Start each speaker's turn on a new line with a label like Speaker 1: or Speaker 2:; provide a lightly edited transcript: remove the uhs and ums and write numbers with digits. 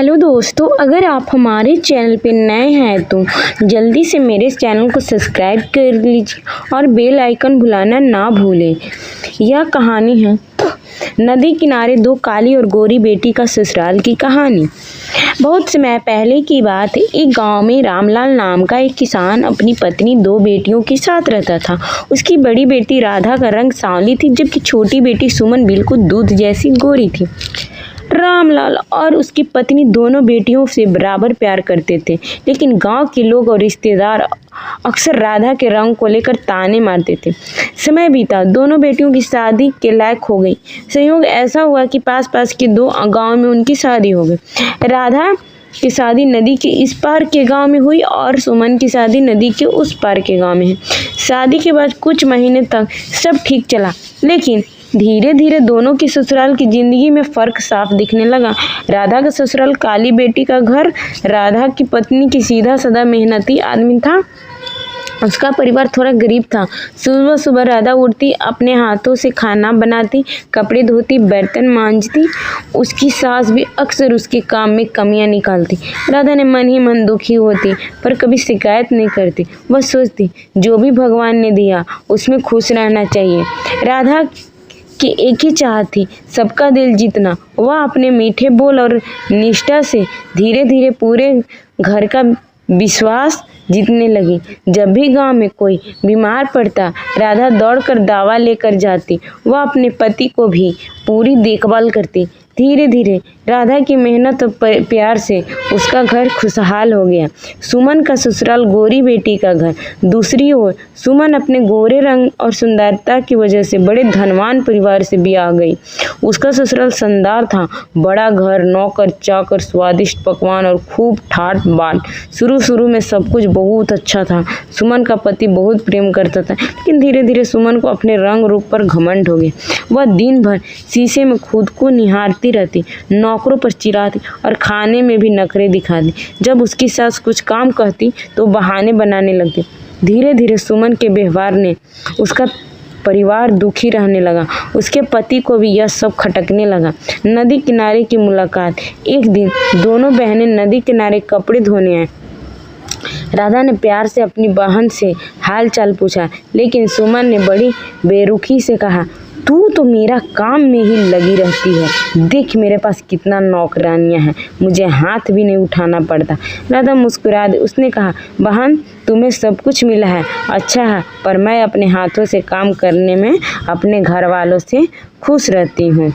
Speaker 1: Hello दोस्तों, अगर आप हमारे चैनल पे नए हैं तो जल्दी से मेरे चैनल को सब्सक्राइब कर लीजिए और बेल आइकन भुलाना ना भूलें। यह कहानी है नदी किनारे दो काली और गोरी बेटी का ससुराल की कहानी। बहुत समय पहले की बात है। एक गांव में रामलाल नाम का एक किसान अपनी पत्नी दो बेटियों के साथ रहता था। उसकी बड़ी बेटी राधा का रंग सांवली थी, जबकि छोटी बेटी सुमन बिल्कुल दूध जैसी गोरी थी। रामलाल और उसकी पत्नी दोनों बेटियों से बराबर प्यार करते थे, लेकिन गांव के लोग और रिश्तेदार अक्सर राधा के रंग को लेकर ताने मारते थे। समय बीता, दोनों बेटियों की शादी के लायक हो गई। संयोग ऐसा हुआ कि पास पास के दो गांव में उनकी शादी हो गई। राधा की शादी नदी के इस पार के गांव में हुई और सुमन की शादी नदी के उस पार के गांव में है। शादी के बाद कुछ महीने तक सब ठीक चला, लेकिन धीरे धीरे दोनों की ससुराल की जिंदगी में फर्क साफ दिखने लगा। राधा का ससुराल काली बेटी का घर। राधा की पत्नी की सीधा साधा मेहनती आदमी था। उसका परिवार थोड़ा गरीब था। सुबह सुबह राधा उठती, अपने हाथों से खाना बनाती, कपड़े धोती, बर्तन मांजती। उसकी सास भी अक्सर उसके काम में कमियां निकालती। राधा ने मन ही मन दुखी होती, पर कभी शिकायत नहीं करती। वह सोचती, जो भी भगवान ने दिया उसमें खुश रहना चाहिए। राधा कि एक ही चाहत थी, सबका दिल जीतना। वह अपने मीठे बोल और निष्ठा से धीरे धीरे पूरे घर का विश्वास जीतने लगी। जब भी गांव में कोई बीमार पड़ता, राधा दौड़कर दवा लेकर जाती। वह अपने पति को भी पूरी देखभाल करती। धीरे धीरे राधा की मेहनत और प्यार से उसका घर खुशहाल हो गया। सुमन का ससुराल गोरी बेटी का घर। दूसरी ओर सुमन अपने गोरे रंग और सुंदरता की वजह से बड़े धनवान परिवार से भी आ गई। उसका ससुराल शानदार था। बड़ा घर, नौकर चाकर, स्वादिष्ट पकवान और खूब ठाट बाट। शुरू में सब कुछ बहुत अच्छा था। सुमन का पति बहुत प्रेम करता था, लेकिन धीरे धीरे सुमन को अपने रंग रूप पर घमंड हो गया। वह दिन भर शीशे में खुद को निहारती रहती, नौकरों पर चिल्लाती और खाने में भी नखरे दिखाती। जब उसकी सास कुछ काम कहती तो बहाने बनाने लगती। धीरे धीरे सुमन के व्यवहार ने उसका परिवार दुखी रहने लगा। उसके पति को भी यह सब खटकने लगा। नदी किनारे की मुलाकात। एक दिन दोनों बहनें नदी किनारे कपड़े धोने आए। राधा ने प्यार से अपनी बहन से हाल चाल पूछा, लेकिन सुमन ने बड़ी बेरुखी से कहा, तू तो मेरा काम में ही लगी रहती है। देख मेरे पास कितना नौकरानियां हैं, मुझे हाथ भी नहीं उठाना पड़ता। राधा मुस्कुरा दी। उसने कहा, बहन तुम्हें सब कुछ मिला है, अच्छा है, पर मैं अपने हाथों से काम करने में अपने घर वालों से खुश रहती हूँ।